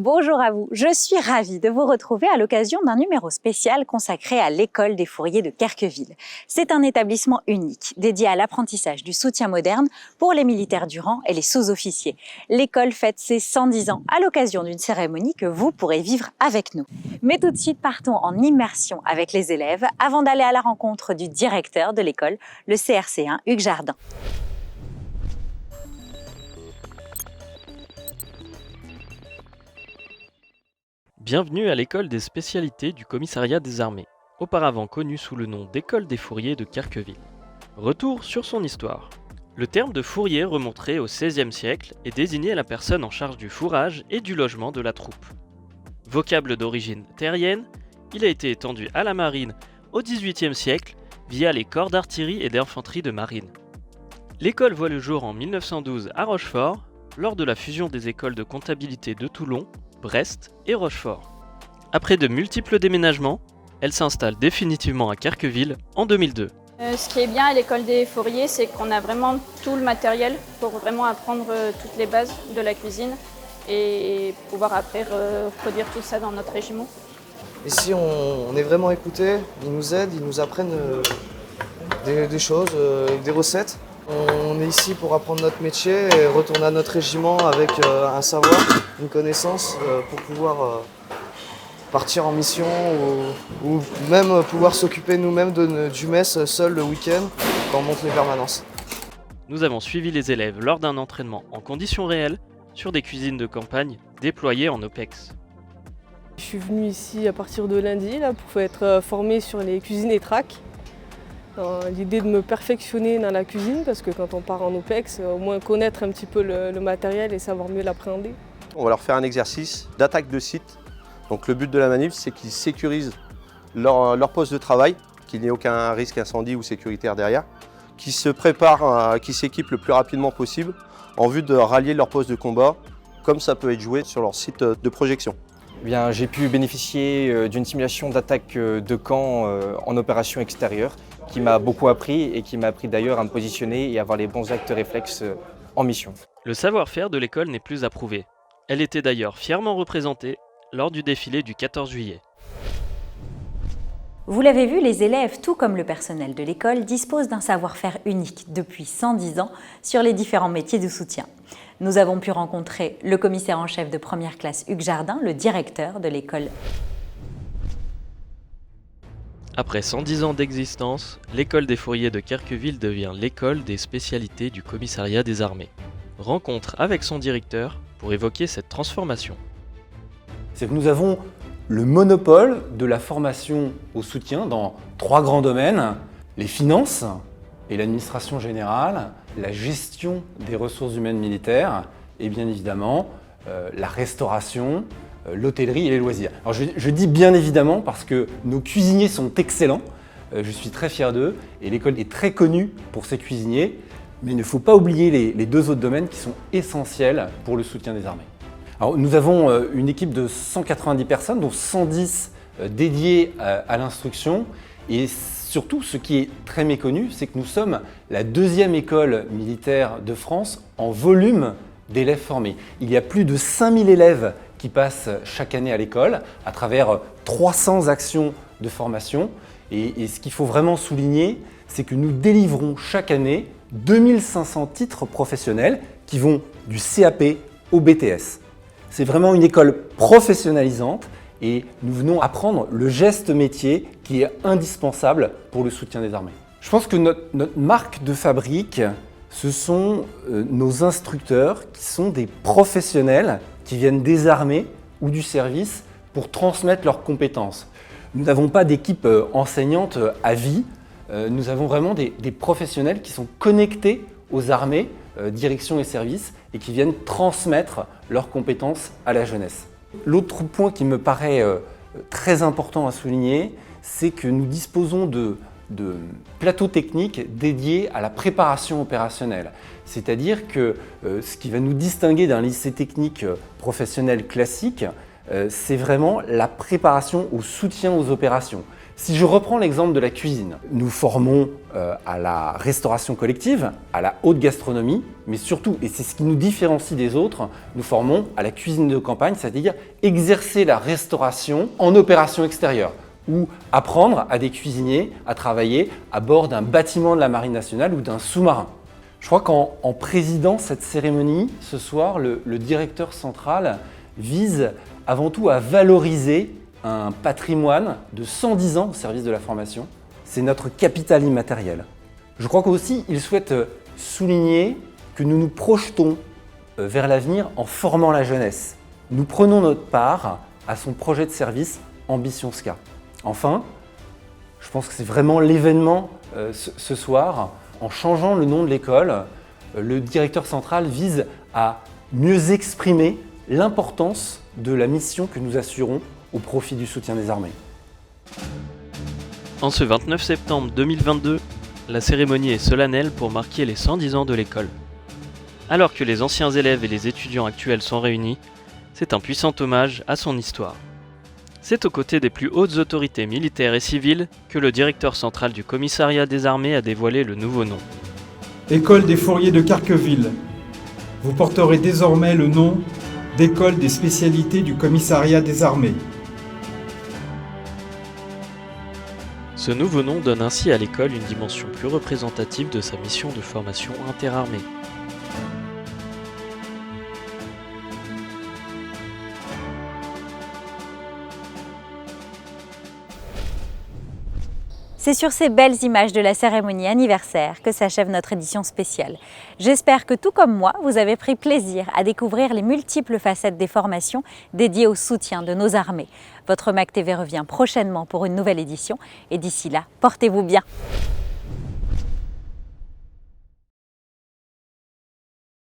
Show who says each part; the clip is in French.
Speaker 1: Bonjour à vous, je suis ravie de vous retrouver à l'occasion d'un numéro spécial consacré à l'école des fourriers de Querqueville. C'est un établissement unique, dédié à l'apprentissage du soutien moderne pour les militaires du rang et les sous-officiers. L'école fête ses 110 ans à l'occasion d'une cérémonie que vous pourrez vivre avec nous. Mais tout de suite, partons en immersion avec les élèves avant d'aller à la rencontre du directeur de l'école, le CRC1 Hugues Jardin.
Speaker 2: Bienvenue à l'école des spécialités du commissariat des armées, auparavant connue sous le nom d'école des fourriers de Querqueville. Retour sur son histoire. Le terme de fourrier remonterait au XVIe siècle et désignait la personne en charge du fourrage et du logement de la troupe. Vocable d'origine terrienne, il a été étendu à la marine au XVIIIe siècle via les corps d'artillerie et d'infanterie de marine. L'école voit le jour en 1912 à Rochefort, lors de la fusion des écoles de comptabilité de Toulon, Brest et Rochefort. Après de multiples déménagements, elle s'installe définitivement à Querqueville en 2002.
Speaker 3: Ce qui est bien à l'école des fourriers, c'est qu'on a vraiment tout le matériel pour vraiment apprendre toutes les bases de la cuisine et pouvoir après reproduire tout ça dans notre régiment.
Speaker 4: Ici, on est vraiment écoutés, ils nous aident, ils nous apprennent des choses, des recettes. On est ici pour apprendre notre métier et retourner à notre régiment avec un savoir, une connaissance pour pouvoir partir en mission ou même pouvoir s'occuper nous-mêmes du mess seul le week-end quand on monte les permanences.
Speaker 2: Nous avons suivi les élèves lors d'un entraînement en conditions réelles sur des cuisines de campagne déployées en OPEX.
Speaker 5: Je suis venue ici à partir de lundi pour être formée sur les cuisines et track. L'idée de me perfectionner dans la cuisine parce que quand on part en OPEX, au moins connaître un petit peu le matériel et savoir mieux l'appréhender.
Speaker 6: On va leur faire un exercice d'attaque de site. Donc le but de la manif, c'est qu'ils sécurisent leur poste de travail, qu'il n'y ait aucun risque incendie ou sécuritaire derrière, qu'ils se préparent, qu'ils s'équipent le plus rapidement possible en vue de rallier leur poste de combat, comme ça peut être joué sur leur site de projection.
Speaker 7: J'ai pu bénéficier d'une simulation d'attaque de camp en opération extérieure qui m'a beaucoup appris et qui m'a appris d'ailleurs à me positionner et avoir les bons actes réflexes en mission.
Speaker 2: Le savoir-faire de l'école n'est plus à prouver. Elle était d'ailleurs fièrement représentée lors du défilé du 14 juillet.
Speaker 1: Vous l'avez vu, les élèves, tout comme le personnel de l'école, disposent d'un savoir-faire unique depuis 110 ans sur les différents métiers de soutien. Nous avons pu rencontrer le commissaire en chef de première classe Hugues Jardin, le directeur de l'école.
Speaker 2: Après 110 ans d'existence, l'école des fourriers de Querqueville devient l'école des spécialités du commissariat des armées. Rencontre avec son directeur pour évoquer cette transformation.
Speaker 8: C'est que nous avons le monopole de la formation au soutien dans 3 grands domaines, les finances et l'administration générale, la gestion des ressources humaines militaires et bien évidemment la restauration, l'hôtellerie et les loisirs. Alors je dis bien évidemment parce que nos cuisiniers sont excellents, je suis très fier d'eux et l'école est très connue pour ses cuisiniers, mais il ne faut pas oublier les 2 autres domaines qui sont essentiels pour le soutien des armées. Alors, nous avons une équipe de 190 personnes, dont 110 dédiées à l'instruction et surtout ce qui est très méconnu, c'est que nous sommes la 2e école militaire de France en volume d'élèves formés. Il y a plus de 5000 élèves qui passent chaque année à l'école à travers 300 actions de formation. Et ce qu'il faut vraiment souligner, c'est que nous délivrons chaque année 2500 titres professionnels qui vont du CAP au BTS. C'est vraiment une école professionnalisante et nous venons apprendre le geste métier qui est indispensable pour le soutien des armées. Je pense que notre marque de fabrique, ce sont nos instructeurs qui sont des professionnels qui viennent des armées ou du service pour transmettre leurs compétences. Nous n'avons pas d'équipe enseignante à vie, nous avons vraiment des professionnels qui sont connectés aux armées, direction et services, et qui viennent transmettre leurs compétences à la jeunesse. L'autre point qui me paraît très important à souligner, c'est que nous disposons de plateaux techniques dédiés à la préparation opérationnelle. C'est-à-dire que ce qui va nous distinguer d'un lycée technique professionnel classique, c'est vraiment la préparation au soutien aux opérations. Si je reprends l'exemple de la cuisine, nous formons à la restauration collective, à la haute gastronomie, mais surtout, et c'est ce qui nous différencie des autres, nous formons à la cuisine de campagne, c'est-à-dire exercer la restauration en opération extérieure ou apprendre à des cuisiniers à travailler à bord d'un bâtiment de la Marine nationale ou d'un sous-marin. Je crois qu'en présidant cette cérémonie, ce soir, le directeur central vise avant tout à valoriser un patrimoine de 110 ans au service de la formation. C'est notre capital immatériel. Je crois qu'aussi, il souhaite souligner que nous nous projetons vers l'avenir en formant la jeunesse. Nous prenons notre part à son projet de service Ambition SCA. Enfin, je pense que c'est vraiment l'événement ce soir. En changeant le nom de l'école, le directeur central vise à mieux exprimer l'importance de la mission que nous assurons au profit du soutien des armées.
Speaker 2: En ce 29 septembre 2022, la cérémonie est solennelle pour marquer les 110 ans de l'école. Alors que les anciens élèves et les étudiants actuels sont réunis, c'est un puissant hommage à son histoire. C'est aux côtés des plus hautes autorités militaires et civiles que le directeur central du commissariat des armées a dévoilé le nouveau nom.
Speaker 9: École des fourriers de Carqueville. Vous porterez désormais le nom d'École des spécialités du commissariat des armées.
Speaker 2: Ce nouveau nom donne ainsi à l'école une dimension plus représentative de sa mission de formation interarmée.
Speaker 1: C'est sur ces belles images de la cérémonie anniversaire que s'achève notre édition spéciale. J'espère que tout comme moi, vous avez pris plaisir à découvrir les multiples facettes des formations dédiées au soutien de nos armées. Votre MAC TV revient prochainement pour une nouvelle édition et d'ici là, portez-vous bien.